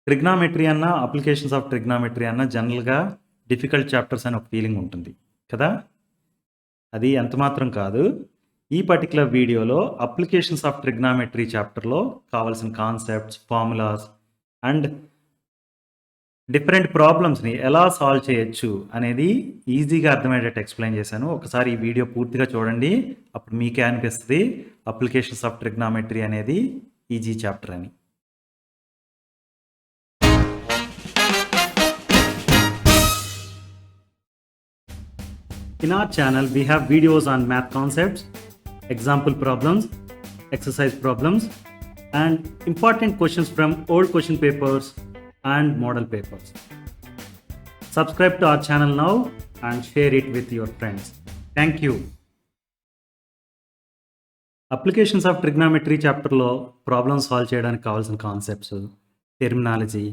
Trigonometry అన్న applications of trigonometry అన్న జనరల్గా డిఫికల్ట్ చాప్టర్స్ అని ఒక ఫీలింగ్ ఉంటుంది కదా. అది ఎంత మాత్రం కాదు. ఈ పర్టికులర్ వీడియోలో అప్లికేషన్స్ ఆఫ్ ట్రిగ్నామెట్రీ చాప్టర్లో కావాల్సిన కాన్సెప్ట్స్, ఫార్ములాస్ అండ్ డిఫరెంట్ ప్రాబ్లమ్స్ని ఎలా సాల్వ్ చేయొచ్చు అనేది ఈజీగా అర్థమయ్యేటట్టు ఎక్స్ప్లెయిన్ చేశాను. ఒకసారి ఈ వీడియో పూర్తిగా చూడండి, అప్పుడు మీకే అనిపిస్తుంది అప్లికేషన్స్ ఆఫ్ ట్రిగ్నామెట్రీ అనేది ఈజీ చాప్టర్ అని. In our channel, we have videos on math concepts, example problems, exercise problems, and important questions from old question papers and model papers. Subscribe to our channel now and share it with your friends. Thank you. Applications of Trigonometry chapter lo problems solve cheyadaniki kavalsina concepts, terminology,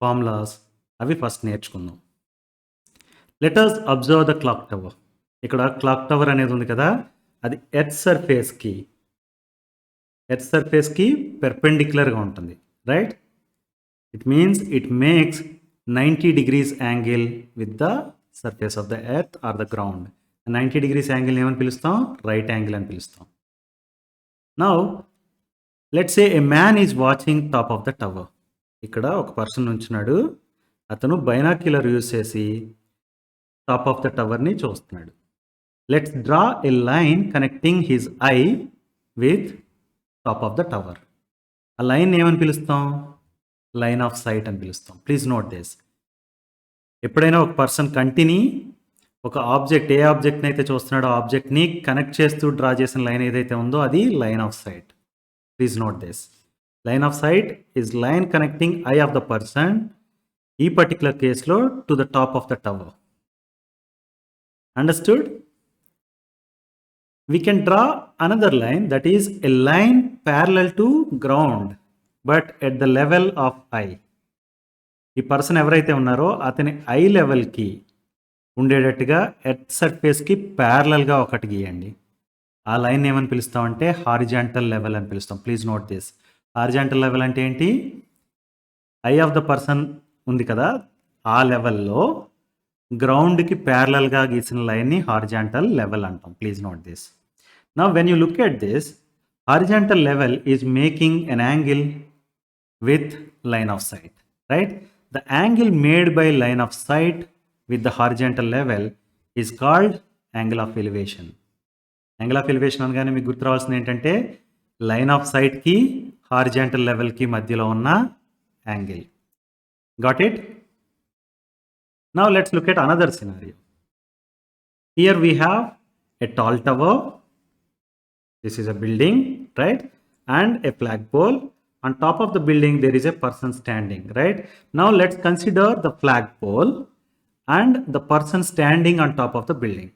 formulas avi first నేర్చుకుందాం. Let us observe the clock tower. ఇక్కడ clock tower అనేది ఉంది కదా, అది earth సర్ఫేస్కి పెర్పెండిక్యులర్గా ఉంటుంది, right? It means it makes 90 degrees angle with the surface of the earth or the ground. 90 degrees angle ఏమని పిలుస్తాం? రైట్ యాంగిల్ అని పిలుస్తాం. Now let's say a man is watching top of the tower. ఇక్కడ ఒక person ఉంచున్నాడు, అతను binocular use చేసి top of the టవర్ని చూస్తున్నాడు. Let's draw a line connecting his eye with top of the tower. ఆ లైన్ ఏమని పిలుస్తాం? లైన్ ఆఫ్ సైట్ అని పిలుస్తాం. Please note this. ఎప్పుడైనా ఒక పర్సన్ కంటిని ఒక ఆబ్జెక్ట్, ఏ ఆబ్జెక్ట్ని అయితే చూస్తున్నాడో ఆబ్జెక్ట్ని కనెక్ట్ చేస్తూ డ్రా చేసిన లైన్ ఏదైతే ఉందో అది line of sight. Please note this. Line of sight is line connecting eye of the person, ఈ పర్టికులర్ కేసులో to the top of the tower. Understood? We can draw another line that is a line parallel to ground but at the level of eye. ఈ person ఎవరైతే ఉన్నారో అతని I లెవెల్కి ఉండేటట్టుగా earth సర్ఫేస్కి ప్యారలల్గా ఒకటి గీయండి. ఆ లైన్ ఏమని పిలుస్తామంటే హారిజాంటల్ లెవెల్ అని పిలుస్తాం. Please note this. Horizontal level అంటే ఏంటి? ఐ ఆఫ్ ద పర్సన్ ఉంది కదా, ఆ లెవెల్లో గ్రౌండ్కి ప్యారలల్గా గీసిన లైన్ని హారిజాంటల్ లెవెల్ అంటాం. Please note this. Now when you look at this, horizontal level is making an angle with line of sight, right? The angle made by line of sight with the horizontal level is called angle of elevation. Angle of elevation అనగానే మీకు గుర్తు రావాల్సింది ఏంటంటే line of సైట్కి horizontal లెవెల్కి మధ్యలో ఉన్న angle. Got it? Now let's look at another scenario. Here we have a tall tower. This is a building, right? And a flagpole. On top of the building, there is a person standing, right? Now let's consider the flagpole and the person standing on top of the building.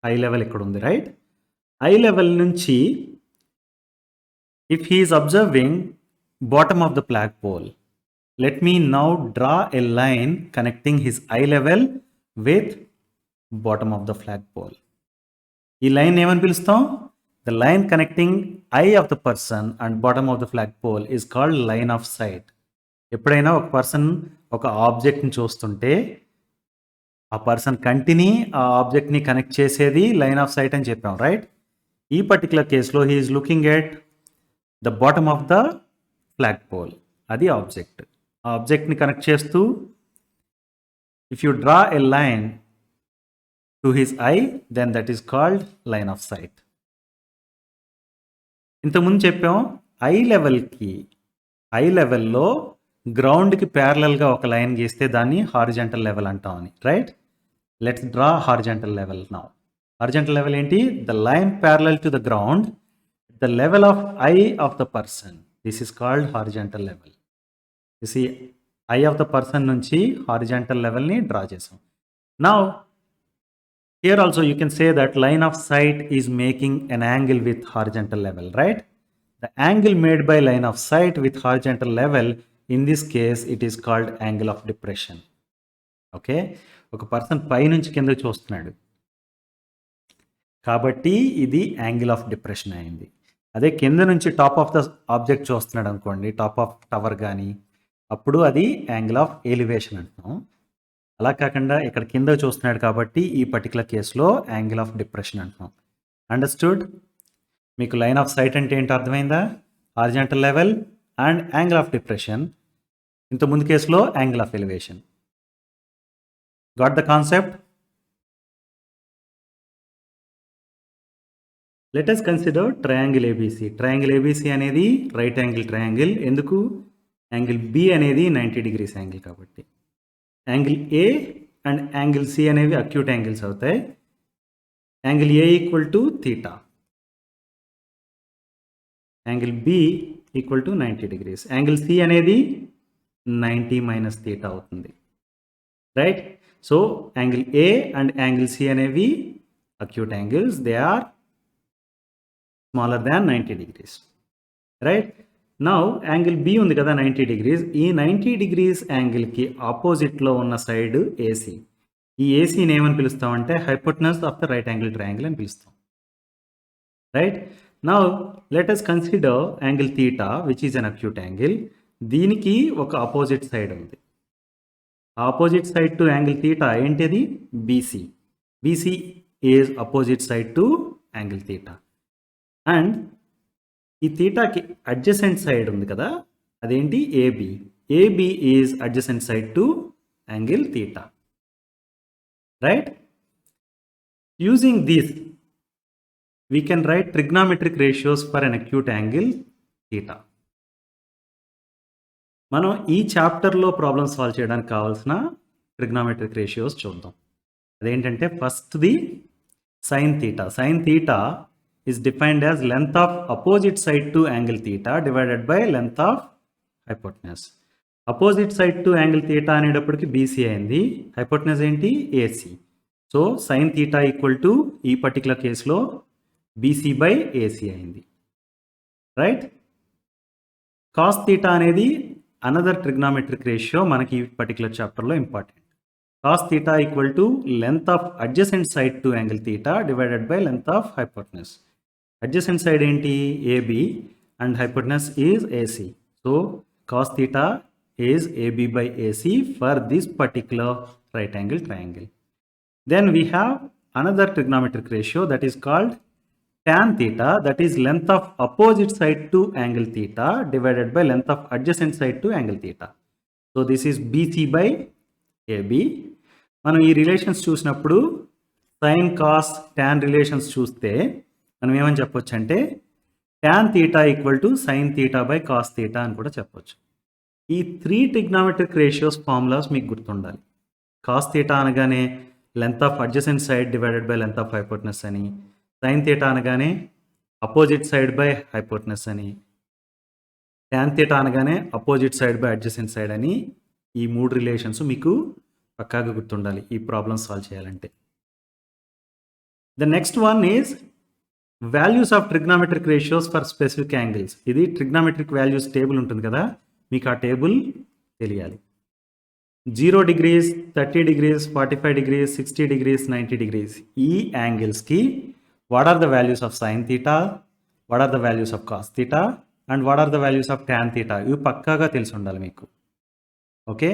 Eye level ikkada undi, right? Eye level nunchi, if he is observing bottom of the flagpole, let me now draw a line connecting his eye level with bottom of the flagpole. ఈ లైన్ ఏమని పిలుస్తాం? The line connecting eye of the person and bottom of the flagpole is called line of sight. ఎప్పుడైనా ఒక person ఒక ఆబ్జెక్ట్ని చూస్తుంటే ఆ person కంటిని ఆ ఆబ్జెక్ట్ని కనెక్ట్ చేసేది లైన్ ఆఫ్ సైట్ అని చెప్పాం, రైట్? ఈ పర్టికులర్ కేసులో he is looking at the bottom of the flagpole, అది ఆబ్జెక్ట్. ఆ ఆబ్జెక్ట్ని కనెక్ట్ చేస్తూ if you draw a line to his eye, then that is called line of sight. ఇంతకుముందు చెప్పాం ఐ లెవెల్లో గ్రౌండ్కి ప్యారలల్గా ఒక లైన్ గీస్తే దాన్ని హారిజాంటల్ లెవెల్ అంటాం అని, right? Let's draw horizontal level now. Horizontal level ఏంటి? The line parallel to the ground, the level of eye of the person. This is called horizontal level. This ఈ ఐ ఆఫ్ ద పర్సన్ నుంచి horizontal లెవెల్ని draw చేసాం. Now here also you can say that line of sight is making an angle with horizontal level, right? The angle made by line of sight with horizontal level, in this case it is called angle of depression. Okay? ఒక person పై నుంచి కిందకి చూస్తున్నాడు కాబట్టి ఇది angle of depression అయింది. అదే కింద నుంచి టాప్ ఆఫ్ ద ఆబ్జెక్ట్ చూస్తున్నాడు అనుకోండి, టాప్ ఆఫ్ టవర్ కానీ, అప్పుడు అది యాంగిల్ ఆఫ్ ఎలివేషన్ అంటున్నాం. అలా కాకుండా ఇక్కడ కింద చూస్తున్నాడు కాబట్టి ఈ పర్టికులర్ కేసులో యాంగిల్ ఆఫ్ డిప్రెషన్ అంటున్నాం. అండర్స్టూడ్? మీకు లైన్ ఆఫ్ సైట్ అంటే ఏంటో అర్థమైందా? Horizontal level and angle of depression. ఇంత ముందు కేసులో angle of elevation. Got the concept? Let us consider triangle ABC. Triangle ABC అనేది రైట్ యాంగిల్ ట్రయాంగిల్. ఎందుకు? యాంగిల్ బి అనేది 90 డిగ్రీస్ యాంగిల్ కాబట్టి. Angle A and angle C అనేవి acute angles అవుతాయి. Angle A equal to theta, angle B equal to 90 degrees. Angle C అనేది 90 minus theta అవుతుంది. Right? So angle A and angle C అనేవి acute angles. They are smaller than 90 degrees. Right? Now angle B ఉంది కదా 90 degrees. ఈ 90 degrees యాంగిల్కి ఆపోజిట్లో ఉన్న side AC. ఈ ఏసీని ఏమని పిలుస్తామంటే hypotenuse of the right angle triangle అని పిలుస్తాం. Right? Now let us consider angle theta which is an acute angle. దీనికి ఒక ఆపోజిట్ సైడ్ ఉంది. Opposite side to angle theta ఏంటిది? BC. BC is opposite side to angle theta. And ఈ థీటాకి adjacent side ఉంది కదా, అదేంటి? AB. AB is adjacent side to angle theta. Right? Using this we can write trigonometric ratios for an acute angle theta. మనం ఈ చాప్టర్లో problem solve చేయడానికి కావాల్సిన ట్రిగ్నామెట్రిక్ రేషియోస్ చూద్దాం. అదేంటంటే ఫస్ట్ది sine theta. Sine theta is defined as length of opposite side to angle theta divided by length of hypotenuse. Opposite side to angle theta అనేటప్పటికి BC అయింది. hypotenuse ఏంటి? AC. So sin theta equal to ఈ particular కేసులో BC by AC అయింది. Right? cos theta అనేది another trigonometric ratio మనకి ఈ particular చాప్టర్లో important. cos theta equal to length of adjacent side to angle theta divided by length of hypotenuse. Adjacent side ఏంటి? AB and hypotenuse is AC. So cos theta is AB by AC for this particular right angle triangle. Then we have another trigonometric ratio that is called tan theta, that is length of opposite side to angle theta divided by length of adjacent side to angle theta. So this is BC by AB. మనం ఈ relations చూసినప్పుడు sine cos tan relations చూస్తే మనం ఏమని చెప్పొచ్చు అంటే tan theta equal to sine theta by cos theta అని కూడా చెప్పొచ్చు. ఈ 3 ట్రిగ్నామెట్రిక్ రేషియోస్ ఫార్ములాస్ మీకు గుర్తుండాలి. కాస్ థీటా అనగానే length of adjacent side divided by length of hypotenuse అని, సైన్ థీటా అనగానే అపోజిట్ సైడ్ బై హైపోటెనస్ అని, ట్యాన్ థీటా అనగానే opposite side by adjacent side అని. ఈ 3 రిలేషన్స్ మీకు పక్కాగా గుర్తుండాలి ఈ ప్రాబ్లమ్ సాల్వ్ చేయాలంటే. The next one is values of trigonometric ratios for specific angles. ఇది ట్రిగ్నామెట్రిక్ వాల్యూస్ టేబుల్ ఉంటుంది కదా, మీకు ఆ టేబుల్ తెలియాలి. 0 degrees, 30 degrees, 45 degrees, 60 degrees, 90 degrees ఈ యాంగిల్స్కి what are the values of sine theta, what are the values of cos theta and what are the values of tan theta. ఇవి పక్కాగా తెలిసి ఉండాలి మీకు. ఓకే?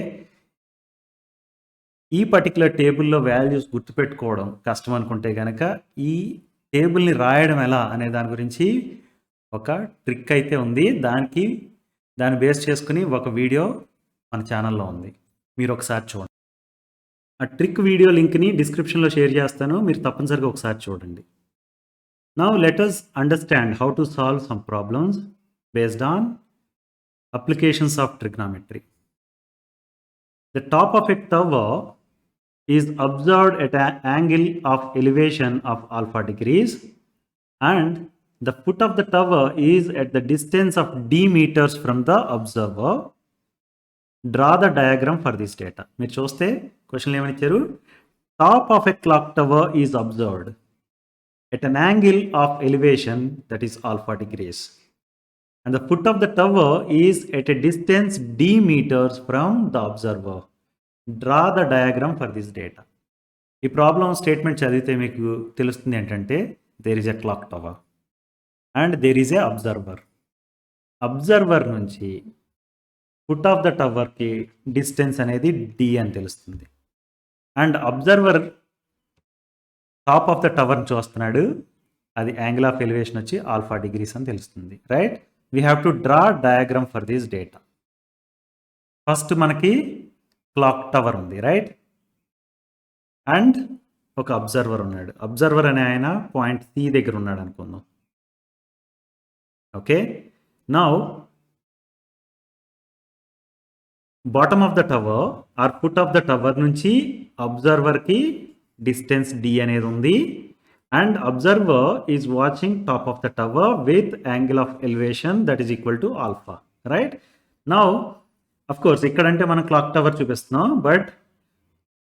ఈ పర్టికులర్ టేబుల్లో వాల్యూస్ గుర్తుపెట్టుకోవడం కష్టం అనుకుంటే కనుక ఈ టేబుల్ని రాయడం ఎలా అనే దాని గురించి ఒక ట్రిక్ అయితే ఉంది. దాన్ని బేస్ చేసుకుని ఒక వీడియో మన ఛానల్లో ఉంది, మీరు ఒకసారి చూడండి. ఆ ట్రిక్ వీడియో లింక్ని డిస్క్రిప్షన్లో షేర్ చేస్తాను, మీరు తప్పనిసరిగా ఒకసారి చూడండి. Now let us understand how to solve some problems based on applications of trigonometry. The top of a tower is observed at an angle of elevation of alpha degrees and the foot of the tower is at the distance of d meters from the observer. Draw the diagram for this data. మీరు చూస్తే question ఏమని ఇచ్చారు? Top of a clock tower is observed at an angle of elevation that is alpha degrees and the foot of the tower is at a distance d meters from the observer. Draw the diagram for this data. ఈ problem statement చదివితే మీకు తెలుస్తుంది ఏంటంటే there is a clock tower and there is a observer. Observer నుంచి foot of the టవర్కి distance అనేది D అని తెలుస్తుంది. And observer top of the tower చూస్తున్నాడు, అది యాంగిల్ ఆఫ్ ఎలివేషన్ వచ్చి ఆల్ఫా డిగ్రీస్ అని తెలుస్తుంది. Right, we have to draw diagram for this data. First మనకి క్లాక్ టవర్ ఉంది, రైట్, అండ్ ఒక అబ్జర్వర్ ఉన్నాడు. అబ్జర్వర్ అనే ఆయన పాయింట్ సి దగ్గర ఉన్నాడు అనుకుందాం. Okay, now bottom of the tower or foot of the tower నుంచి అబ్జర్వర్కి డిస్టెన్స్ డి అనేది ఉంది. And observer is watching top of the tower with angle of elevation that is equal to alpha. Right, now of course ఇక్కడంటే మనం clock tower చూపిస్తున్నాం, but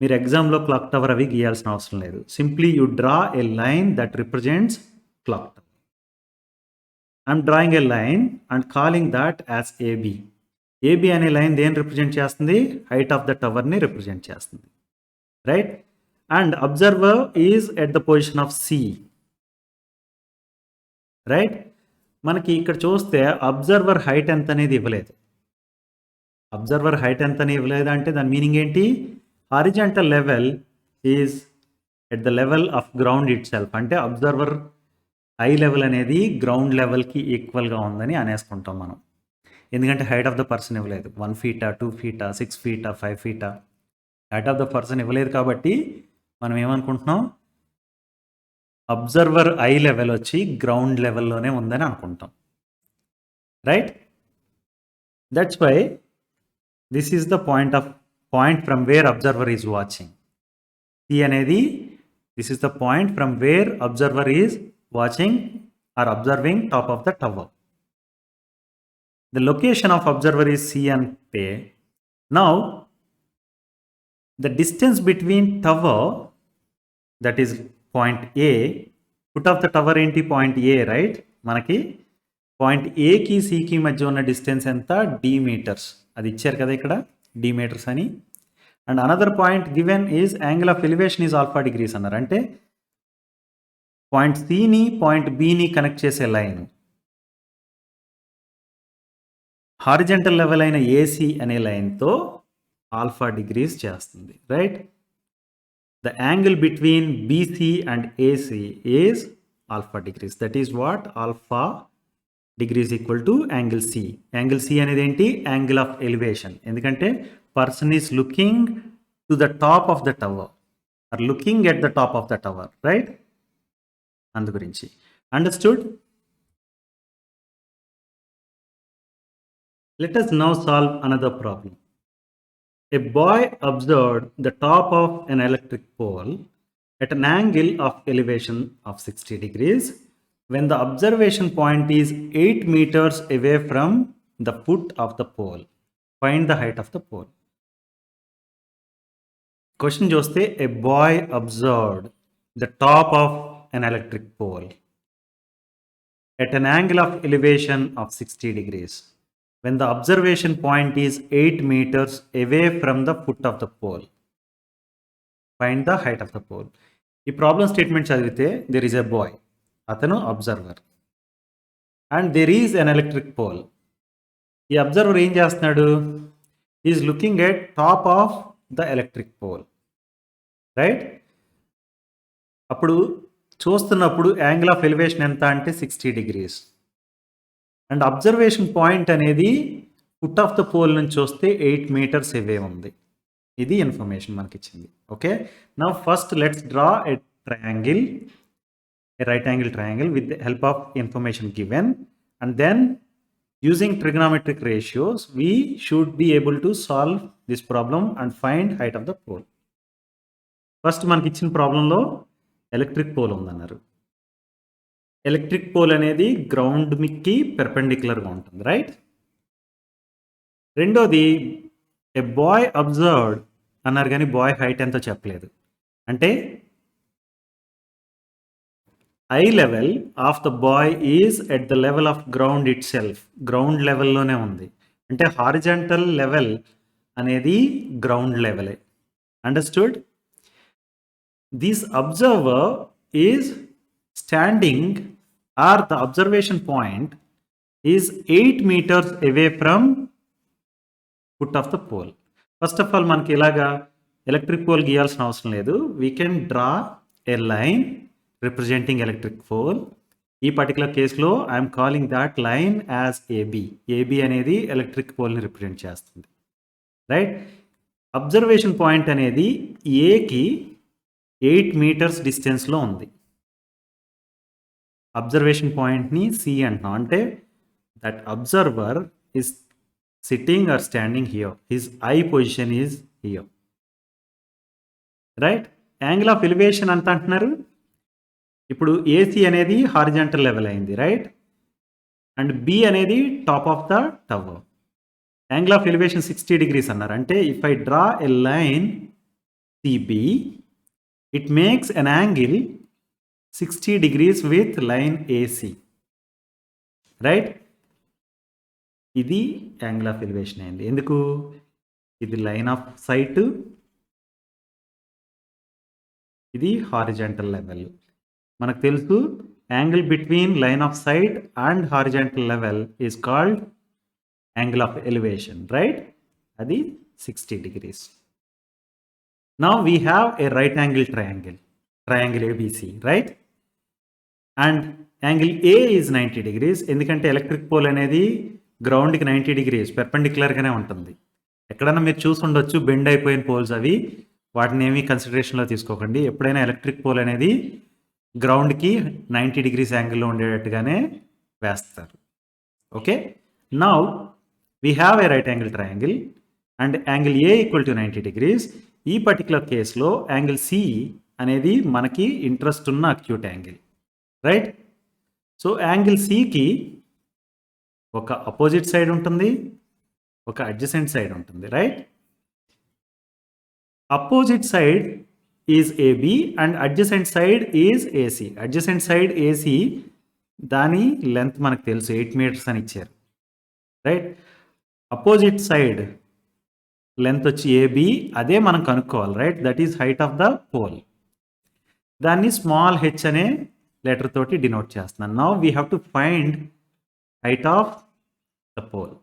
మీరు ఎగ్జామ్లో clock tower అవి గీయాల్సిన అవసరం లేదు. Simply you draw a line that represents clock tower. I'm drawing a line and calling that as AB. AB అనే లైన్ దేన్ని రిప్రజెంట్ చేస్తుంది? హైట్ ఆఫ్ ద టవర్ని రిప్రజెంట్ చేస్తుంది. Right, and observer is at the position of C. Right, మనకి ఇక్కడ చూస్తే observer height ఎంత అనేది ఇవ్వలేదు. అబ్జర్వర్ హైట్ ఎంత అని ఇవ్వలేదు అంటే దాని మీనింగ్ ఏంటి? Horizontal level is at the level of ground it self. అంటే అబ్జర్వర్ ఐ లెవెల్ అనేది గ్రౌండ్ లెవెల్కి ఈక్వల్గా ఉందని అనేసుకుంటాం మనం. ఎందుకంటే హైట్ ఆఫ్ ద పర్సన్ ఇవ్వలేదు. 1 ఫీటా, 2 ఫీటా, 6 ఫీటా, 5 ఫీటా, హైట్ ఆఫ్ ద పర్సన్ ఇవ్వలేదు. కాబట్టి మనం ఏమనుకుంటున్నాం? అబ్జర్వర్ ఐ లెవెల్ వచ్చి గ్రౌండ్ లెవెల్లోనే ఉందని అనుకుంటాం. Right, that's why this is the point from where observer is watching. C అనేది this is the point from where observer is watching or observing top of the tower. The location of observer is C ante. Now, the distance between tower, that is point A, foot of the tower enti point A, right? Manaki point A ki C ki madhya unna distance enta D meters. Adi icharu kada ikkada D meters ani. And another point given is angle of elevation is alpha degrees annaru. Ante point C ni point B ni connect chese line horizontal level అయిన AC అనే లైన్తో alpha degrees చేస్తుంది. Right, the angle between BC and AC is alpha degrees. That is what alpha degrees equal to angle C. Angle C అనేది ఏంటి? Angle of elevation. ఎందుకంటే person is looking to the top of the tower or looking at the top of the tower. Right, అందు గురించి. Understood? Let us now solve another problem. A boy observed the top of an electric pole at an angle of elevation of 60 degrees when the observation point is 8 meters away from the foot of the pole. Find the height of the pole. Question చూస్తే a boy observed the top of an electric pole at an angle of elevation of 60 degrees when the observation point is 8 meters away from the foot of the pole. Find the height of the pole. ఈ problem statement చదివితే there is a boy, అతను observer, and there is an electric pole. ఈ observer ఏం చేస్తున్నాడు? Is looking at top of the electric pole. Right, అప్పుడు చూస్తున్నప్పుడు angle of elevation ఎంత అంటే 60 degrees. అండ్ అబ్జర్వేషన్ పాయింట్ అనేది ఫుట్ ఆఫ్ ద పోల్ నుంచి చూస్తే 8 meters అవే ఉంది. ఇది ఇన్ఫర్మేషన్ మనకి ఇచ్చింది. Okay, now first let's draw a triangle, a right angle triangle with the help of information given, and then using trigonometric ratios we should be able to solve this problem and find height of the pole. First మనకి ఇచ్చిన ప్రాబ్లంలో electric pole ఉందన్నారు. Electric pole అనేది ground మిక్కి పెర్పెండిక్యులర్గా ఉంటుంది. Right, రెండోది a boy observed అన్నారు కానీ బాయ్ హైట్ ఎంతో చెప్పలేదు. అంటే eye level of the boy is at the level of ground itself. Ground లెవెల్లోనే ఉంది. అంటే హారిజాంటల్ లెవెల్ అనేది గ్రౌండ్ లెవెలే. Understood? This observer is standing or the observation point is 8 meters away from foot of the pole. First of all, మనకి ఇలాగా electric pole గీయాల్సిన అవసరం లేదు. We can draw a line representing electric pole. ఈ particular కేసులో I'm calling that line as AB. AB అనేది electric పోల్ని represent చేస్తుంది, right. Observation point అనేది ఏకి 8 మీటర్స్ డిస్టెన్స్లో ఉంది. అబ్జర్వేషన్ పాయింట్ని సి అంటున్నాం, అంటే that observer is sitting or standing here, his eye position is here, right. Angle of elevation అంత అంటున్నారు. ఇప్పుడు ఏసీ అనేది హారిజాంటల్ లెవెల్ అయింది, రైట్, అండ్ బి అనేది top of the tower. Angle of elevation 60 degrees అన్నారు, అంటే if I draw a line CB, it makes an angle 60 degrees with line AC, right. ఇది angle of elevation అయింది. ఎందుకు? ఇది line of sight, ఇది horizontal level. మనకు తెలుసు angle between line of sight and horizontal level is called angle of elevation, right. అది 60 degrees. Now we have a right angle triangle ABC, right, and angle A is 90 degrees. ఎందుకంటే electric pole అనేది గ్రౌండ్కి 90 degrees పెర్పెండిక్యులర్గానే ఉంటుంది. ఎక్కడన్నా మీరు చూసి ఉండొచ్చు bend అయిపోయిన పోల్స్, అవి వాటిని ఏమీ కన్సిడరేషన్లో తీసుకోకండి. ఎప్పుడైనా ఎలక్ట్రిక్ పోల్ అనేది గ్రౌండ్కి 90 degrees యాంగిల్లో ఉండేటట్టుగానే వేస్తారు. Okay, now we have a right angle triangle and angle A equal to 90 degrees. ఈ పర్టికులర్ కేసులో యాంగిల్ సి అనేది మనకి ఇంట్రెస్ట్ ఉన్న acute angle, right. So angle సికి ఒక అపోజిట్ సైడ్ ఉంటుంది, ఒక అడ్జసెంట్ సైడ్ ఉంటుంది, right. Opposite side is AB and adjacent side is AC. Adjacent side AC, దాని లెంత్ మనకు తెలుసు 8 meters అని ఇచ్చారు, రైట్. అపోజిట్ సైడ్ లెంత్ వచ్చి ఏబి, అదే మనం కనుక్కోవాలి, right. That is height of the pole. దాన్ని స్మాల్ హెచ్ అనే లెటర్ తోటి డినోట్ చేస్తున్నాను. Now we have to find height of the pole,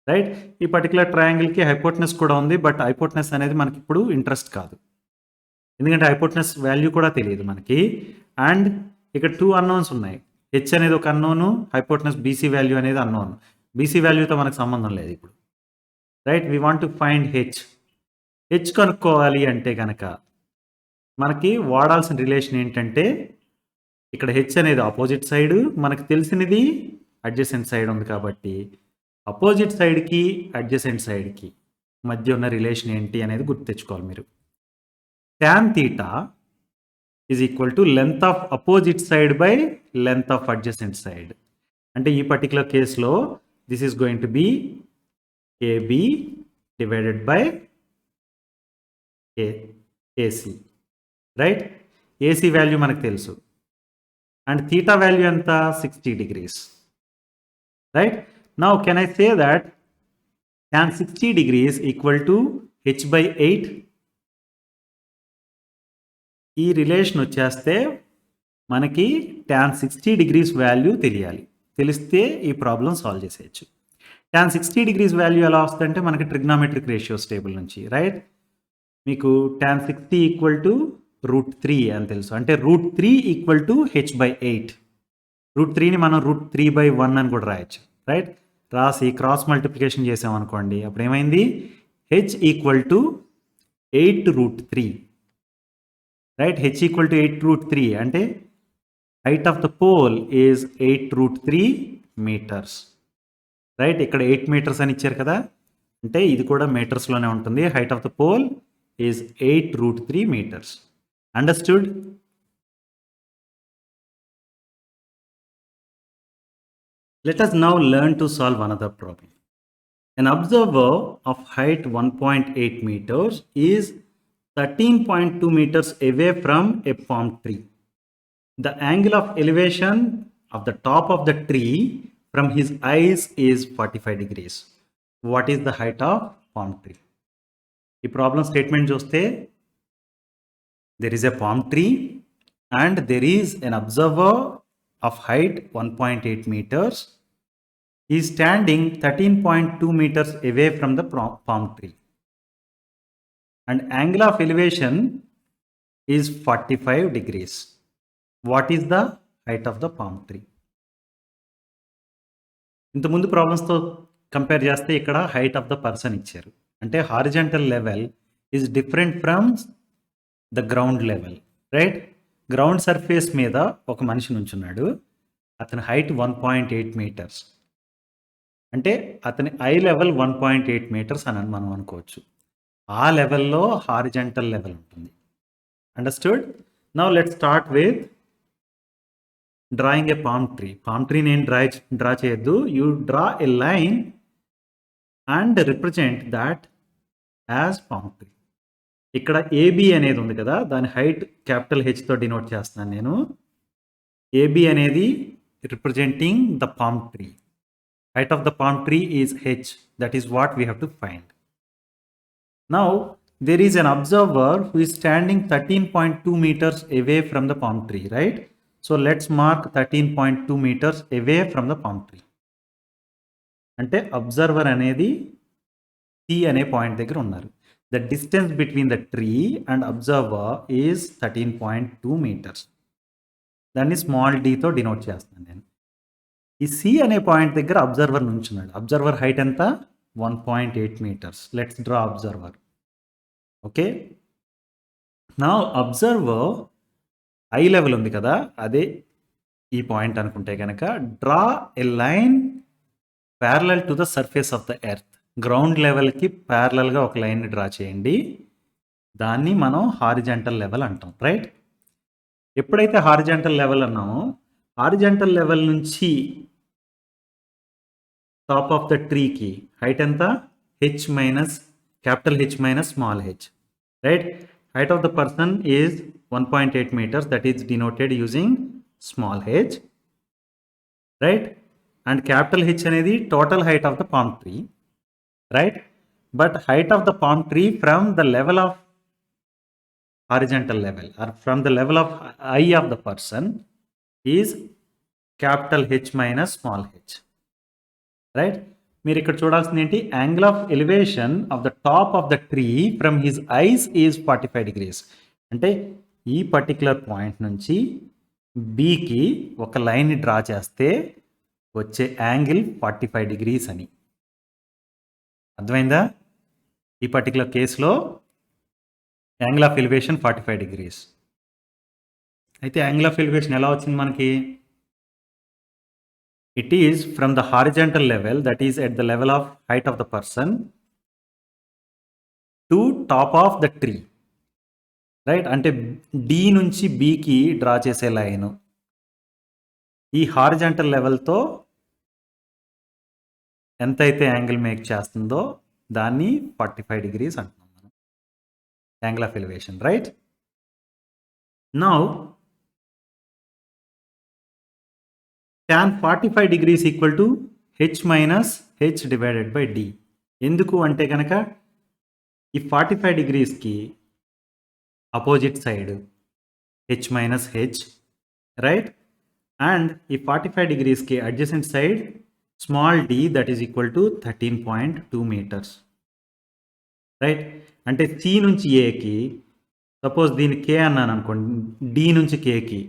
right. ఈ పర్టికులర్ ట్రయాంగిల్కి హైపోటెనస్ కూడా ఉంది, బట్ హైపోటెనస్ అనేది మనకి ఇప్పుడు ఇంట్రెస్ట్ కాదు, ఎందుకంటే హైపోటెనస్ వాల్యూ కూడా తెలియదు మనకి. అండ్ ఇక్కడ 2 unknowns ఉన్నాయి. హెచ్ అనేది ఒక అన్నోను, హైపోటెనస్ బీసీ వాల్యూ అనేది అన్నోన్. బీసీ వాల్యూతో మనకు సంబంధం లేదు ఇప్పుడు, right. We want to find H. H కనుక్కోవాలి అంటే కనుక మనకి వాడాల్సిన రిలేషన్ ఏంటంటే, ఇక్కడ హెచ్ అనేది ఆపోజిట్ సైడ్, మనకు తెలిసినది అడ్జసెంట్ సైడ్ ఉంది, కాబట్టి అపోజిట్ సైడ్కి అడ్జసెంట్ సైడ్కి మధ్య ఉన్న రిలేషన్ ఏంటి అనేది గుర్తు తెచ్చుకోవాలి మీరు. tan theta is equal to length of opposite side by length of adjacent side. అంటే ఈ పర్టికులర్ కేసులో this is going to be AB divided by AC, right. AC value మనకు తెలుసు అండ్ థీటా వాల్యూ ఎంత 60 degrees, right. Now can I say that tan 60 degrees equal to h by 8. ఈ relation వచ్చేస్తే మనకి tan 60 degrees value తెలియాలి. తెలిస్తే ఈ problem solve చేసేయచ్చు. tan 60 degrees వాల్యూ ఎలా వస్తుందంటే మనకి ట్రిగ్నోమెట్రిక్ రేషియోస్ టేబుల్ నుంచి, రైట్. మీకు tan 60 ఈక్వల్ టు √3 అని తెలుసు, అంటే √3 ఈక్వల్ టు h by 8. √3ని మనం √3/1 అని కూడా రాయొచ్చు, రైట్. రాసి క్రాస్ మల్టిప్లికేషన్ చేసామనుకోండి, అప్పుడు ఏమైంది, h equal to 8√3, right. h equal to 8√3 అంటే height of the pole is 8√3 meters, right. ఇక్కడ 8 meters అని ఇచ్చారు కదా, అంటే ఇది కూడా మీటర్స్లోనే ఉంటుంది. Height of the pole is 8√3 meters. Understood? Let us now learn to solve another problem. An observer of height 1.8 meters is 13.2 meters away from a palm tree. The angle of elevation of the top of the tree from his eyes is 45 degrees. What is the height of palm tree? The problem statement చూస్తే there is a palm tree and there is an observer of height 1.8 meters is standing 13.2 meters away from the palm tree. And angle of elevation is 45 degrees. What is the height of the palm tree? ఇంతకుముందు ప్రాబ్లమ్స్తో compare చేస్తే ఇక్కడ height of the person ఇచ్చారు. అంటే horizontal level is different from the ground level, right? Ground surface మీద ఒక మనిషి నుంచున్నాడు. అతని height 1.8 metres. అంటే అతని ఐ లెవెల్ 1.8 మీటర్స్ అని మనం అనుకోవచ్చు. ఆ లెవెల్లో హారిజంటల్ లెవెల్ ఉంటుంది. Understood? Now let's start with drawing A palm tree. Palm tree నేను డ్రా చేయొద్దు. You draw a line and represent that as palm tree. ఇక్కడ ఏబి అనేది ఉంది కదా, దాని హైట్ క్యాపిటల్ హెచ్తో డినోట్ చేస్తున్నాను నేను. ఏబి అనేది representing the palm tree. Height of the palm tree is h. That is what we have to find. Now, there is an observer who is standing 13.2 meters away from the palm tree, right? So, let's mark 13.2 meters away from the palm tree. అంటే observer అనేది C అనే point దగ్గర ఉన్నారు. The distance between the tree and observer is 13.2 meters. దాన్ని small d తో denote చేస్తున్నాను నేను. ఈ సి అనే పాయింట్ దగ్గర అబ్జర్వర్ నుంచున్నాడు. అబ్జర్వర్ హైట్ ఎంత? 1.8 metres. Let's draw observer. Okay, నా అబ్జర్వర్ ఐ లెవెల్ ఉంది కదా, అదే ఈ పాయింట్ అనుకుంటే కనుక draw a line parallel to the surface of the earth. Ground లెవెల్కి ప్యారలల్గా ఒక లైన్ని డ్రా చేయండి. దాన్ని మనం హారిజంటల్ లెవెల్ అంటాం, రైట్? ఎప్పుడైతే హారిజంటల్ లెవెల్ అన్నామో, హారిజంటల్ లెవెల్ నుంచి టాప్ ఆఫ్ ద ట్రీకి హైట్ ఎంత? H minus capital H minus small H, right? Height of the person is 1.8 meters, that is denoted using small h, right? And capital H అనేది total height of the palm tree, right? But height of the palm tree from the level of horizontal level or from the level of eye of the person is capital H minus small h, right? మీరు ఇక్కడ చూడాల్సింది ఏంటి? Angle of elevation of the top of the tree from his eyes is 45 degrees. అంటే ఈ particular point నుంచి బికి ఒక line draw చేస్తే వచ్చే యాంగిల్ 45 degrees అని. అర్థమైందా? ఈ పర్టికులర్ కేసులో యాంగిల్ ఆఫ్ ఎలివేషన్ 45 degrees. అయితే యాంగిల్ ఆఫ్ ఎలివేషన్ ఎలా వచ్చింది మనకి? It is from the horizontal level, that is at the level of height of the person, to top of the tree, right? అంటే D నుంచి బికి draw చేసే line ఈ horizontal లెవెల్తో ఎంతైతే angle make చేస్తుందో దాన్ని 45 degrees అంటున్నాం మనం, angle of elevation, right? Now tan 45 degrees equal to h minus h divided by d. ఎందుకు అంటే కనుక ఈ 45 degreesకి opposite side h minus h, right? And ఈ 45 degreesకి adjacent side small d, that is equal to 13.2 meters, right? అంటే C నుంచి ఏకి, సపోజ్ దీన్ని కే అన్నాను అనుకోండి, డి నుంచి కేకి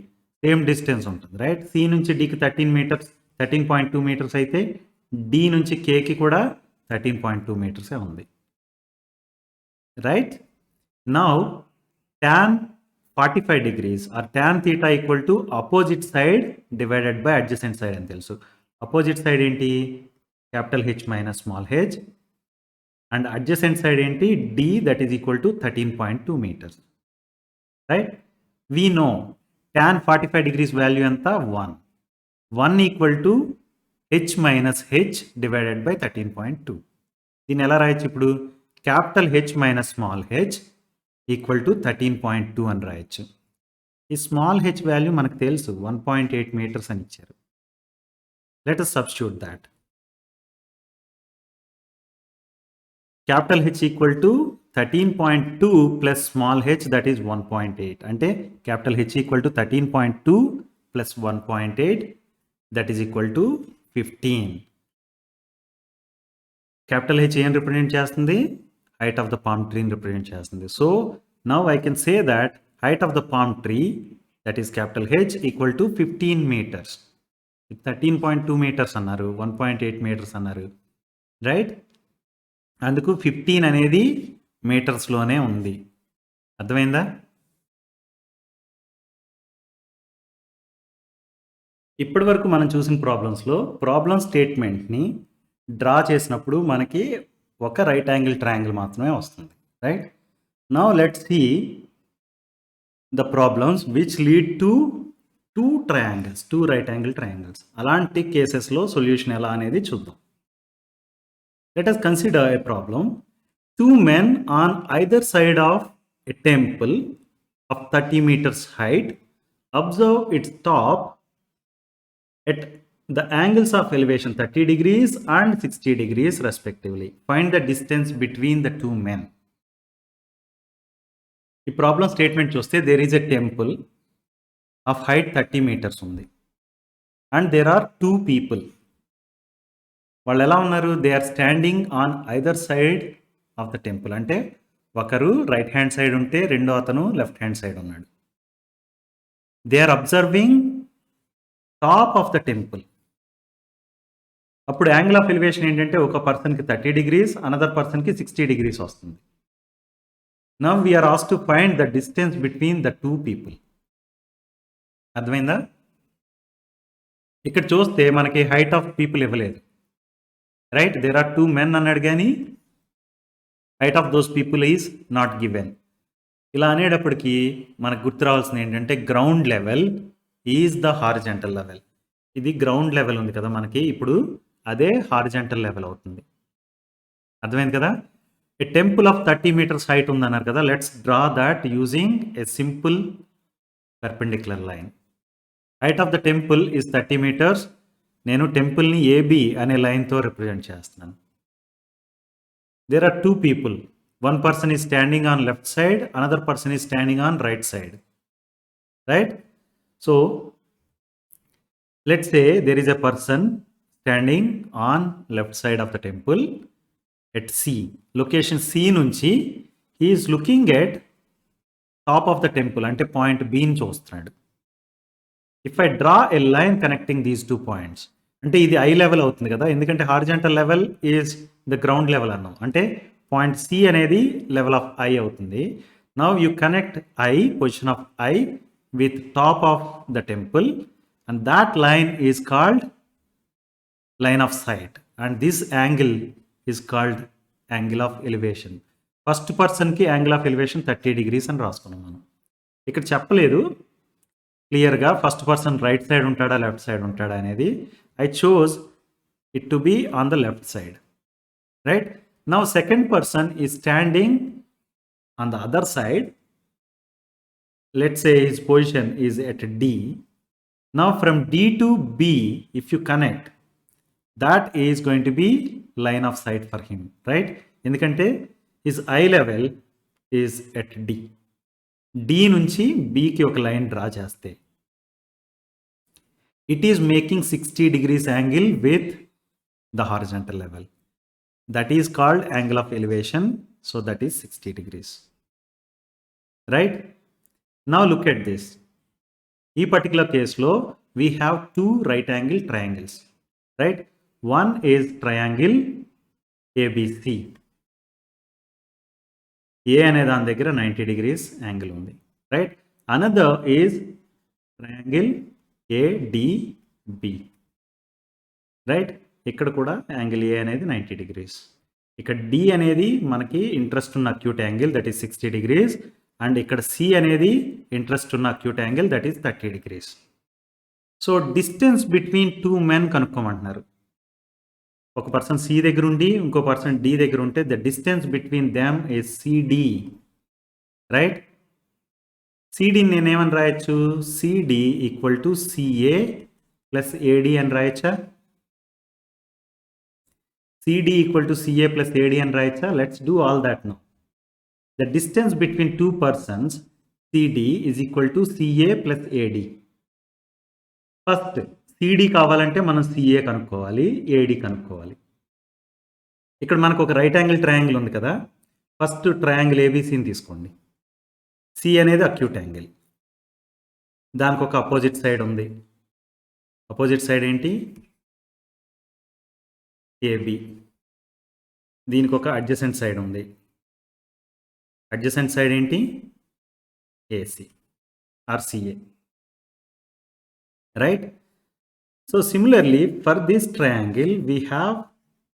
సేమ్ డిస్టెన్స్ ఉంటుంది, రైట్? సి నుంచి డికి 13.2 meters అయితే డి నుంచి కేకి కూడా 13.2 meters ఉంది, right? Now tan 45 degrees or tan theta equal to opposite side divided by adjacent side అని తెలుసు. అపోజిట్ సైడ్ ఏంటి? Capital H minus small H. And adjacent side ఏంటి? D, that is equal to 13.2 meters, right? We know tan 45 degrees value ఎంత? 1 equal to H minus H divided by 13.2. దీన్ని ఎలా రాయొచ్చు ఇప్పుడు? Capital H minus small H equal to 13.2 అని రాయొచ్చు. ఈ small H value మనకు తెలుసు, 1.8 meters అని ఇచ్చారు. Let us substitute that. Capital H equal to 13.2 plus small H, that is 1.8. అంటే capital H equal to 13.2 plus 1.8, that is equal to 15. Capital H ఏం represent చేస్తుంది? Height of the palm tree represent చేస్తుంది. So now I can say that height of the palm tree, that is capital H, equal to 15 meters. 13.2 meters అన్నారు, 1.8 meters అన్నారు, right? అందుకు 15 అనేది మీటర్స్లోనే ఉంది. అర్థమైందా? ఇప్పటి వరకు మనం చూసిన ప్రాబ్లమ్స్లో ప్రాబ్లమ్ స్టేట్మెంట్ని డ్రా చేసినప్పుడు మనకి ఒక రైట్ యాంగిల్ ట్రయాంగిల్ మాత్రమే వస్తుంది, right? Now let's see the problems which lead to two right angle triangles. అలాంటి కేసెస్లో సొల్యూషన్ ఎలా అనేది చూద్దాం. Let us consider a problem. Two men on either side of a temple of 30 meters height observe its top at the angles of elevation 30 degrees and 60 degrees respectively. Find the distance between the two men. ఈ problem statement చూస్తే there is a temple of height 30 meters ఉంది and there are two people. వాళ్ళు ఎలా ఉన్నారు? They are standing on either side of the temple. అంటే ఒకరు right hand side ఉంటే రెండో అతను లెఫ్ట్ హ్యాండ్ సైడ్ ఉన్నాడు. They are observing top of the temple. అప్పుడు యాంగిల్ ఆఫ్ ఎలివేషన్ ఏంటంటే ఒక పర్సన్కి 30 degrees, అనదర్ పర్సన్కి 60 degrees వస్తుంది. Now we are asked to find the distance between the two people. అర్థమైందా? ఇక్కడ చూస్తే మనకి హైట్ ఆఫ్ పీపుల్ ఇవ్వలేదు, right? There are two men అన్నాడు కానీ height of those people is not given. ఇలా అనేటప్పటికీ మనకు గుర్తు రావాల్సింది ఏంటంటే ground level is the horizontal level. ఇది గ్రౌండ్ లెవెల్ ఉంది కదా మనకి, ఇప్పుడు అదే హారిజంటల్ లెవెల్ అవుతుంది. అర్థమైంది కదా? A temple of 30 meters height ఉందన్నారు కదా, let's draw that using a simple perpendicular line. Height of the temple is 30 meters. నేను టెంపుల్ని ఏబి అనే లైన్తో రిప్రజెంట్ చేస్తున్నాను. There are two people. One person is standing on left side, another person is standing on right side, right? So let's say there is a person standing on left side of the temple at C. Location C నుంచి he is looking at top of the temple, అంటే point బిని చూస్తున్నాడు. If I draw a line connecting these two points, అంటే ఇది eye level అవుతుంది కదా, ఎందుకంటే horizontal level is the ground level అన్నాం, అంటే పాయింట్ సి అనేది లెవెల్ ఆఫ్ ఐ అవుతుంది. Now you connect eye, position of eye, with top of the temple, and that line is called line of sight, and this angle is called angle of elevation. First పర్సన్కి angle of elevation 30 degrees అని రాసుకున్నాం మనం. ఇక్కడ చెప్పలేదు క్లియర్గా first person right side ఉంటాడా left side ఉంటాడా అనేది. I chose it to be on the left side, right? Now second person is standing on the other side. Let's say his position is at D. Now from D to B, if you connect, that is going to be line of sight for him, right? ఎందుకంటే his eye level is at D. D నుంచి Bకి ఒక line draw చేస్తే it is making 60 degrees angle with the horizontal level. That is called angle of elevation. So that is 60 degrees. Right? Now look at this. In particular case lo, we have two right angle triangles. Right? One is triangle ABC. A అనే దాని దగ్గర 90 degrees angle ఉంది. Right? Another is triangle ADB, right? ఇక్కడ కూడా angle A అనేది 90 degrees. ఇక్కడ D అనేది మనకి ఇంట్రెస్ట్ ఉన్న acute angle, that is 60 degrees, and ఇక్కడ సి అనేది ఇంట్రెస్ట్ ఉన్న acute angle, that is 30 degrees. So distance between two men కనుక్కోమంటున్నారు. ఒక పర్సన్ సి దగ్గర ఉండి ఇంకో పర్సన్ డి దగ్గర ఉంటే the distance between them is CD, right? సిడిని నేనేమని రాయొచ్చు? CD equal to CA plus AD అని రాయొచ్చా? CD equal to CA plus AD అని రాయొచ్చా? Let's do all that now. The distance between two persons CD is equal to CA plus AD. First CD కావాలంటే మనం CA కనుక్కోవాలి, AD కనుక్కోవాలి. ఇక్కడ మనకు ఒక రైట్ యాంగిల్ ట్రయాంగిల్ ఉంది కదా, ఫస్ట్ ట్రయాంగిల్ ఏబీసీని తీసుకోండి. సి అనేది అక్యూట్ యాంగిల్, దానికి ఒక అపోజిట్ సైడ్ ఉంది. అపోజిట్ సైడ్ ఏంటి? ఏబి. దీనికి ఒక అడ్జసెంట్ సైడ్ ఉంది. అడ్జసెంట్ సైడ్ ఏంటి? AC or CA, right? So similarly, for this triangle, we have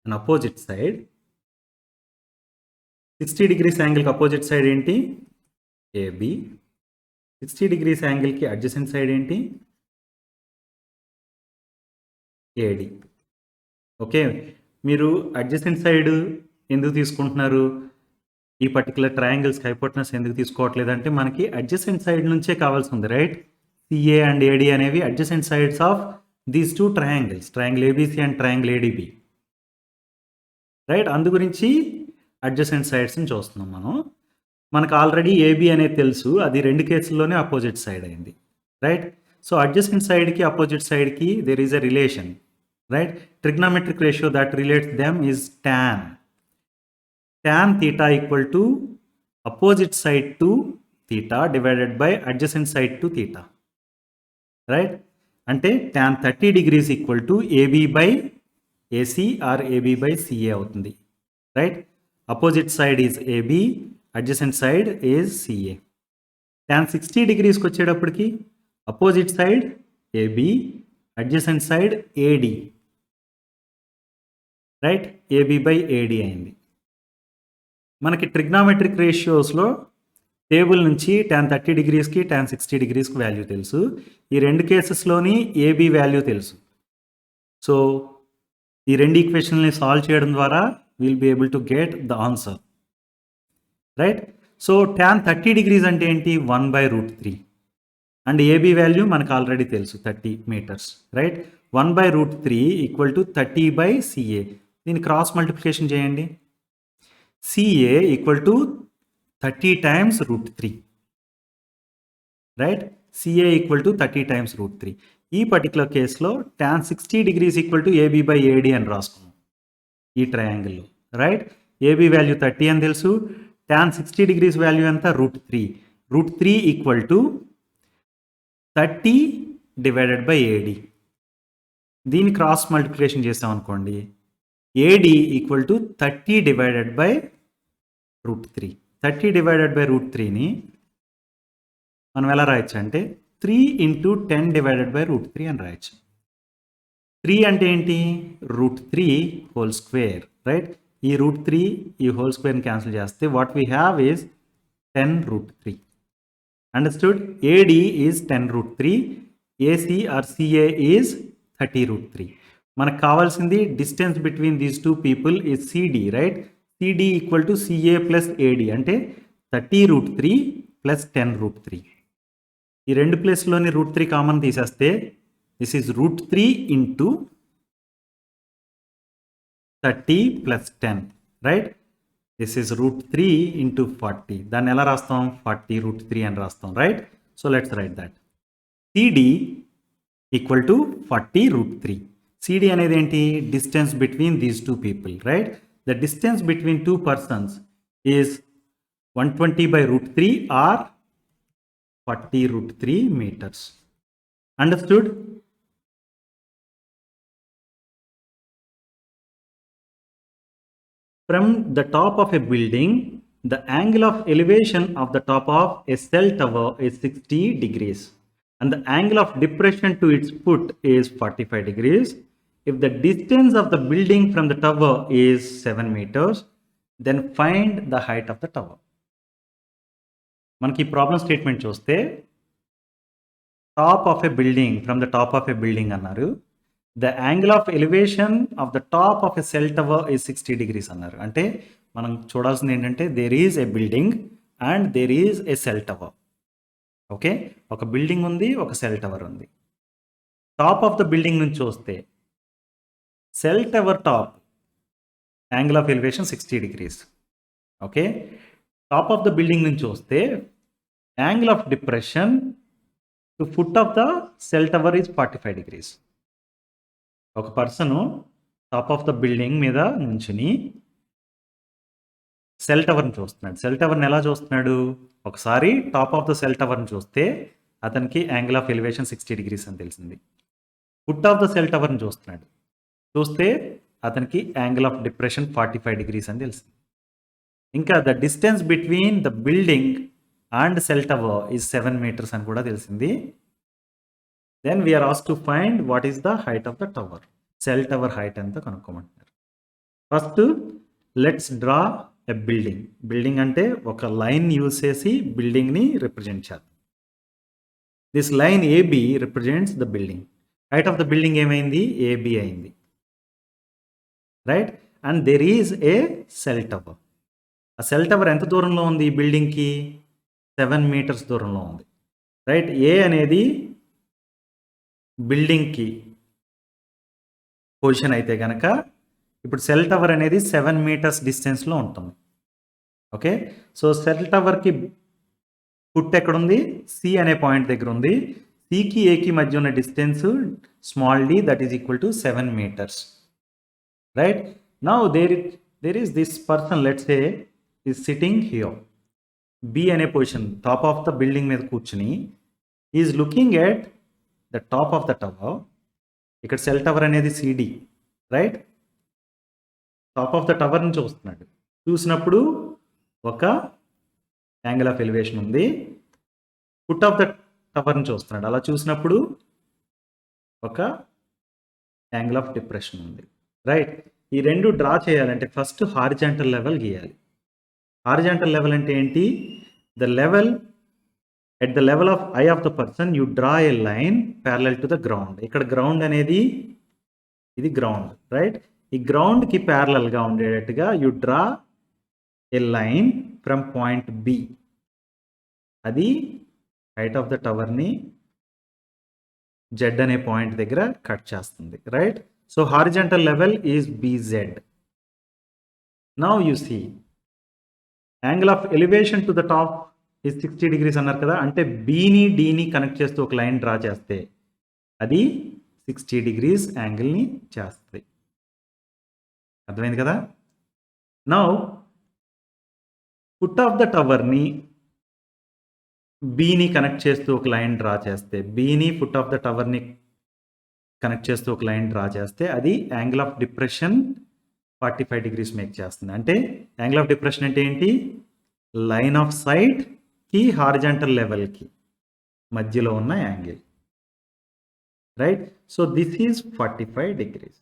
an opposite side. 60 degrees angle ki opposite side enti? AB. 60 degrees angle ki adjacent side enti? AD. Okay, మీరు adjacent side ఎందుకు తీసుకుంటున్నారు? ఈ particular ట్రయాంగిల్స్కి hypotenuse ఎందుకు తీసుకోవట్లేదంటే మనకి adjacent side నుంచే కావాల్సి ఉంది, right? CA and AD అనేవి adjacent sides of these two triangles, triangle ABC and triangle ADB, right? అందు గురించి అడ్జసెంట్ సైడ్స్ని చూస్తున్నాం మనం. మనకు ఆల్రెడీ ఏబి అనేది తెలుసు, అది రెండు కేసుల్లోనే అపోజిట్ సైడ్ అయింది, రైట్? సో అడ్జసెంట్ సైడ్కి అపోజిట్ సైడ్కి there is a relation, right? Trigonometric ratio that relates them is tan. Tan theta equal to opposite side to theta divided by adjacent side to theta, right? Ante tan 30 degrees equal to AB by AC or AB by CA avutundi, right? Opposite side is AB, adjacent side is CA. Tan 60 degrees ku vachedapudiki opposite side AB, adjacent side AD, right? AB by AD అయింది. మనకి trigonometric రేషియోస్లో table నుంచి tan 30 డిగ్రీస్కి tan 60 డిగ్రీస్కి value తెలుసు. ఈ రెండు కేసెస్లోని ఏబి వాల్యూ తెలుసు. సో ఈ రెండు ఈక్వేషన్ని సాల్వ్ చేయడం ద్వారా will be able to get the answer, right? So tan 30 degrees అంటే ఏంటి? 1/√3 అండ్ ఏబి వాల్యూ మనకు ఆల్రెడీ తెలుసు 30 metres, right? 1/√3 equal to 30/CA. దీన్ని క్రాస్ మల్టిప్లికేషన్ చేయండి. CA equal to 30 times √3, right? CA equal to 30 times √3. ఈ particular కేసులో tan 60 degrees equal to AB by AD అని రాసుకున్నాం ఈ ట్రయాంగిల్లో, రైట్? ఏబి వాల్యూ 30 అని తెలుసు, tan 60 డిగ్రీస్ వాల్యూ ఎంత? √3. √3 equal to 30 divided by AD. దీన్ని క్రాస్ మల్టిప్లికేషన్ చేసాం అనుకోండి, AD equal to 30 divided by √3. 30 divided by √3ని మనం ఎలా రాయొచ్చు అంటే 3 × 10 డివైడెడ్ బై √3 అని రాయొచ్చు. 3 అంటే ఏంటి? √3 హోల్ స్క్వేర్, రైట్? ఈ √3 ఈ హోల్ స్క్వేర్ని క్యాన్సిల్ చేస్తే what we have is 10√3. Understood? AD is 10√3, AC or CA is 30√3. మనకు కావాల్సింది distance between these two people is CD, right? CD equal to CA plus AD అంటే 30√3 ప్లస్ 10√3. ఈ రెండు ప్లేస్లోని √3 కామన్ తీసేస్తే this is √3 into 30 plus 10, right? This is √3 into 40. దాన్ని ఎలా రాస్తాం? 40√3 అని రాస్తాం, right? So let's write that. CD equal to 40√3. సిడి అనేది ఏంటి? Distance between these two people, right? The distance between two persons is 120/√3 or 40√3 meters. Understood? From the top of a building, the angle of elevation of the top of a cell tower is 60 degrees and the angle of depression to its foot is 45 degrees. If the distance of the building from the tower is 7 meters, then find the height of the tower. మనకి problem statement చూస్తే top of a building, from the top of a building అన్నారు. The angle of elevation of the top of a cell tower is 60 degrees అన్నారు. అంటే మనం చూడాల్సింది ఏంటంటే there is a building and there is a cell tower. Okay, ఒక building ఉంది, ఒక cell tower ఉంది. టాప్ ఆఫ్ ద బిల్డింగ్ నుంచి చూస్తే cell tower top angle of elevation 60 degrees. Okay, top of the building నుంచి వస్తే angle of depression to foot of the cell tower is 45 degrees. ఒక person top of the building మీద నుంచుని cell టవర్ని చూస్తున్నాడు. Cell టవర్ని ఎలా చూస్తున్నాడు? ఒకసారి టాప్ ఆఫ్ ద సెల్ టవర్ని చూస్తే అతనికి యాంగిల్ ఆఫ్ ఎలివేషన్ 60 degrees అని తెలిసింది. ఫుట్ ఆఫ్ ద సెల్ టవర్ని చూస్తున్నాడు. చూస్తే అతనికి యాంగిల్ ఆఫ్ డిప్రెషన్ 45 degrees అని తెలిసింది. ఇంకా the distance between the building and cell tower is 7 meters అని కూడా తెలిసింది. Then we are ask to find what is the height of the tower. Cell tower height ఎంత కనుక్కోమంటున్నారు. First let's draw a building. Building అంటే ఒక line use చేసి బిల్డింగ్ని represent చేద్దాం. This line AB represents the building. Height of the building ఏమైంది? AB అయింది, right? And there is a cell tower. ఆ సెల్ టవర్ ఎంత దూరంలో ఉంది ఈ బిల్డింగ్కి? 7 meters దూరంలో ఉంది, రైట్? ఏ అనేది బిల్డింగ్కి పొజిషన్ అయితే కనుక ఇప్పుడు సెల్ టవర్ అనేది 7 meters డిస్టెన్స్లో ఉంటుంది. ఓకే, సో సెల్ టవర్కి ఫుట్ ఎక్కడుంది? సి అనే పాయింట్ దగ్గర ఉంది. సికి ఏకి మధ్య ఉన్న distance small D, that is equal to 7 meters, right? Now there is this person, let's say is sitting here. B అనే position top of the building మీద కూర్చుని is looking at the top of the tower. ఇక్కడ cell tower అనేది CD, right? Top of the టవర్ని చూస్తున్నాడు. చూసినప్పుడు ఒక angle of elevation ఉంది. ఫుట్ ఆఫ్ ద టవర్ని చూస్తున్నాడు. అలా చూసినప్పుడు ఒక యాంగిల్ ఆఫ్ డిప్రెషన్ ఉంది, రైట్? ఈ రెండు డ్రా చేయాలంటే ఫస్ట్ హారిజాంటల్ లెవెల్ గీయాలి. హారిజాంటల్ లెవెల్ అంటే ఏంటి? The level at the level of eye of the person you draw a line parallel to the ground. ఇక్కడ గ్రౌండ్ అనేది ఇది గ్రౌండ్, రైట్? ఈ గ్రౌండ్కి ప్యారలల్గా ఉండేటట్టుగా you draw a line from point B. అది హైట్ ఆఫ్ ద టవర్ని Z అనే పాయింట్ దగ్గర కట్ చేస్తుంది, right? So horizontal level is BZ. Now you see angle of elevation to the top is 60 degrees అన్నారు కదా. అంటే బీని డీని కనెక్ట్ చేస్తూ ఒక లైన్ డ్రా చేస్తే అది 60 degrees యాంగిల్ని చేస్తుంది. అర్థమైంది కదా? నౌ ఫుట్ ఆఫ్ ద టవర్ని బీని కనెక్ట్ చేస్తూ ఒక లైన్ డ్రా చేస్తే, బీని ఫుట్ ఆఫ్ ద టవర్ని కనెక్ట్ చేస్తూ ఒక లైన్ డ్రా చేస్తే అది angle of depression 45 degrees make చేస్తుంది. అంటే యాంగిల్ ఆఫ్ డిప్రెషన్ అంటే ఏంటి? లైన్ ఆఫ్ సైట్కి హారిజాంటల్ లెవెల్కి మధ్యలో ఉన్న angle, right? So this is 45 degrees.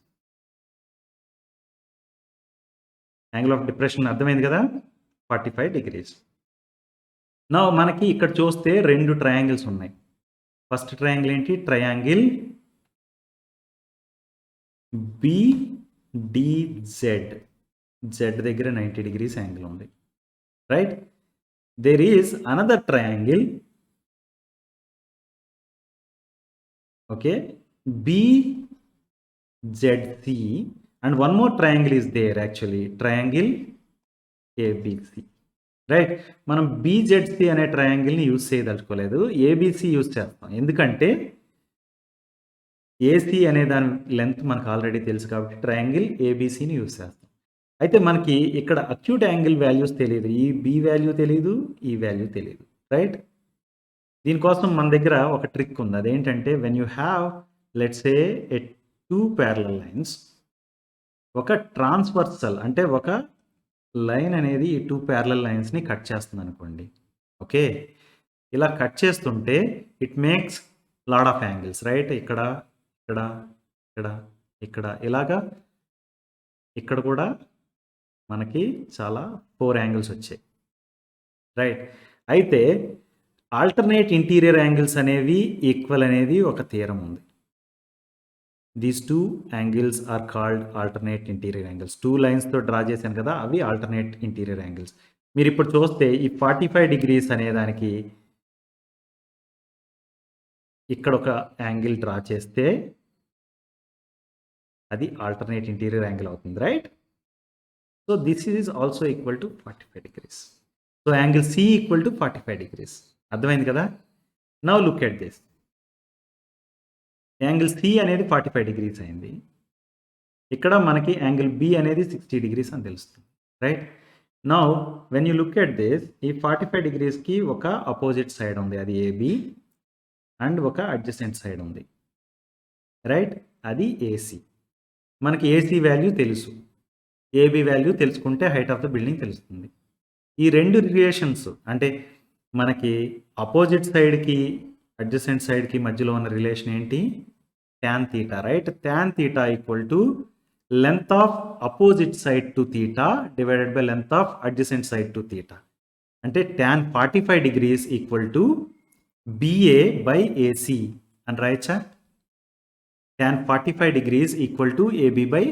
Angle of depression అర్థమైంది కదా? 45 degrees. నా మనకి ఇక్కడ చూస్తే రెండు ట్రయాంగిల్స్ ఉన్నాయి. ఫస్ట్ ట్రయాంగిల్ ఏంటి? Triangle BDZ. జెడ్ దగ్గర 90 degrees యాంగిల్ ఉంది, right? There is another triangle, okay, BZC, and one more triangle is there, actually triangle ABC, right? మనం బిజెడ్సి అనే ట్రయాంగిల్ని యూజ్ చేయదలుచుకోలేదు, ఏబిసి యూజ్ చేస్తాం. ఎందుకంటే ఏసీ అనే దాని లెంత్ మనకు ఆల్రెడీ తెలుసు కాబట్టి ట్రయాంగిల్ ఏబిసిని యూజ్ చేస్తాం. అయితే మనకి ఇక్కడ అక్యూట్ యాంగిల్ వాల్యూస్ తెలియదు. ఈ బి వాల్యూ తెలియదు, ఈ వాల్యూ తెలియదు, రైట్? దీనికోసం మన దగ్గర ఒక ట్రిక్ ఉంది. అదేంటంటే when you have let's say A 2 parallel lines, ఒక ట్రాన్స్వర్సల్ అంటే ఒక లైన్ అనేది ఈ 2 parallel linesని కట్ చేస్తుంది అనుకోండి. ఓకే, ఇలా కట్ చేస్తుంటే it makes lot of angles, right? ఇక్కడ ఇక్కడ ఇక్కడ ఇక్కడ ఇలాగా ఇక్కడ కూడా మనకి చాలా 4 యాంగిల్స్ వచ్చాయి, రైట్? అయితే ఆల్టర్నేట్ ఇంటీరియర్ యాంగిల్స్ అనేవి ఈక్వల్ అనేది ఒక థియరం ఉంది. These 2 angles are called alternate interior angles. 2 లైన్స్తో డ్రా చేశాను కదా, అవి ఆల్టర్నేట్ ఇంటీరియర్ యాంగిల్స్. మీరు ఇప్పుడు చూస్తే ఈ 45 degrees అనే దానికి ఇక్కడ ఒక యాంగిల్ డ్రా చేస్తే అది ఆల్టర్నేట్ ఇంటీరియర్ యాంగిల్ అవుతుంది, right? So this is also equal to 45 degrees. So angle C equal to 45 degrees. అర్థమైంది కదా? Now look at this. Angle C అనేది 45 డిగ్రీస్ అయింది. ఇక్కడ మనకి యాంగిల్ బి అనేది 60 డిగ్రీస్ అని తెలుస్తుంది, right? Now when you look at this, ఈ 45 డిగ్రీస్కి ఒక అపోజిట్ సైడ్ ఉంది, అది ఏబి, అండ్ ఒక అడ్జసెంట్ సైడ్ ఉంది, రైట్? అది ఏసీ. మనకి ఏసీ వాల్యూ తెలుసు, ఏబి వాల్యూ తెలుసుకుంటే హైట్ ఆఫ్ ద బిల్డింగ్ తెలుస్తుంది. ఈ రెండు రిలేషన్స్ అంటే మనకి అపోజిట్ సైడ్కి అడ్జసెంట్ సైడ్కి మధ్యలో ఉన్న రిలేషన్ ఏంటి? tan theta, right? Tan theta equal to length of opposite side to theta divided by length of adjacent side to theta. అంటే tan 45 degrees equal to BA by AC అని రాయచ్చా? tan 45 degrees equal to AB by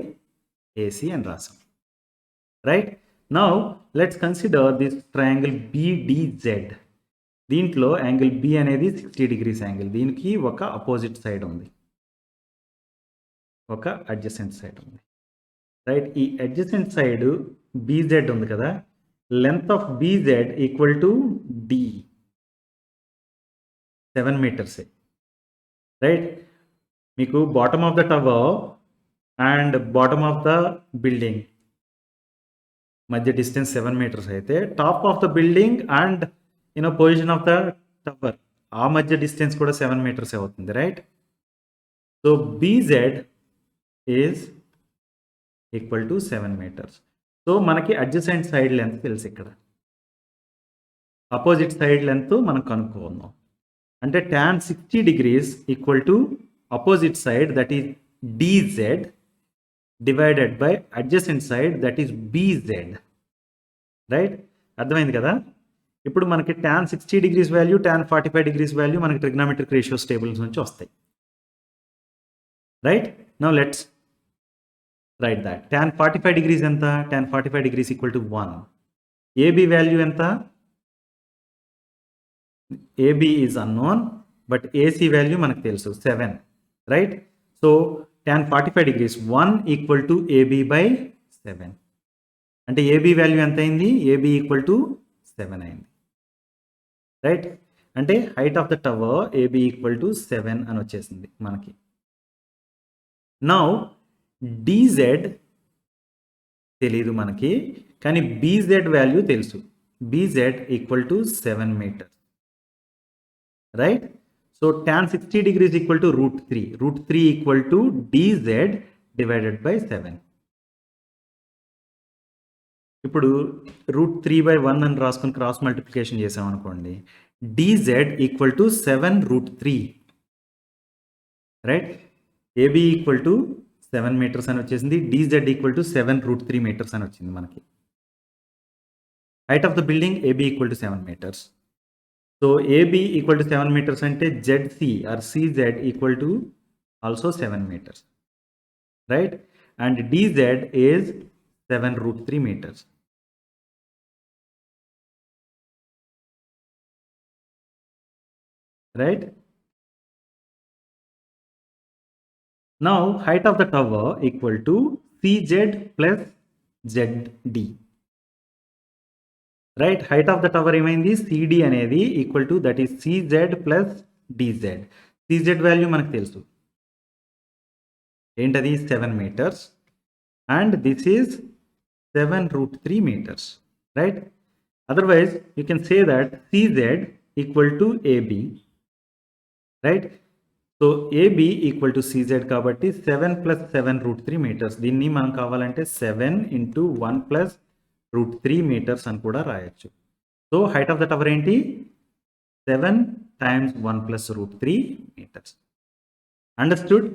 AC అని రాసాం, right? Now let's consider this triangle BDZ. దీంట్లో angle B అనేది 60 degrees angle, దీనికి ఒక opposite side ఉంది, ఒక అడ్జసెంట్ సైడ్ ఉంది, రైట్? ఈ అడ్జసెంట్ సైడ్ BZ ఉంది కదా, length of BZ equal to D, 7 metres, right? మీకు bottom of the tower and bottom of the building మధ్య డిస్టెన్స్ 7 మీటర్స్ అయితే, top of the building and position of the tower ఆ మధ్య distance కూడా 7 meters అవుతుంది, right? So BZ is equal to 7 metres. So మనకి adjacent side length తెలుసు, ఇక్కడ opposite side length మనం కనుక్కుందాం. అంటే tan 60 degrees equal to opposite side that is DZ divided by adjacent side that is BZ, right? అర్థమైంది కదా? ఇప్పుడు మనకి tan 60 degrees value, tan 45 degrees value మనకి ట్రిగ్నోమెట్రిక్ రేషియోస్ టేబుల్స్ నుంచి వస్తాయి, right? Now let's write that. tan 45 degrees ఎంత? tan 45 degrees equal to 1. AB value ఎంత? AB is unknown, but AC value మనకు తెలుసు 7, right? So tan 45 degrees 1 equal to AB by 7. అంటే AB value ఎంత అయింది? AB equal to 7 అయింది, right? అంటే height of the tower AB equal to 7 అని వచ్చేసింది మనకి. నౌ DZ తెలీదు మనకి, కానీ BZ వాల్యూ తెలుసు. BZ equal to 7 metres, right? So tan 60 degrees equal to √3. √3 equal to DZ divided by 7. ఇప్పుడు √3/1 అని రాసుకొని క్రాస్ మల్టిప్లికేషన్ చేసామనుకోండి, DZ equal to 7√3, right? AB equal to 7 metres అని వచ్చేసింది, DZ ఈక్వల్ టు 7√3 మీటర్స్ అని వచ్చింది మనకి. Height of the building AB equal to 7 metres. So AB equal to 7 metres అంటే ZC or CZ equal to also 7 metres, right? And DZ is 7√3 meters. Right? Now height of the tower equal to CZ plus ZD. Right? Height of the tower ఏమైంది? CD అనేది equal to that is CZ plus DZ. CZ value మనకు తెలుసు, ఏంటది? 7 meters, and this is 7√3 meters, right? Otherwise you can say that CZ equal to AB, right? So AB equal to CZ కాబట్టి 7 plus 7√3 meters. దీన్ని మనం కావాలంటే 7 into 1 plus √3 meters అని కూడా రాయొచ్చు. So height of the tower ఏంటి? 7 times 1 plus √3 meters. Understood?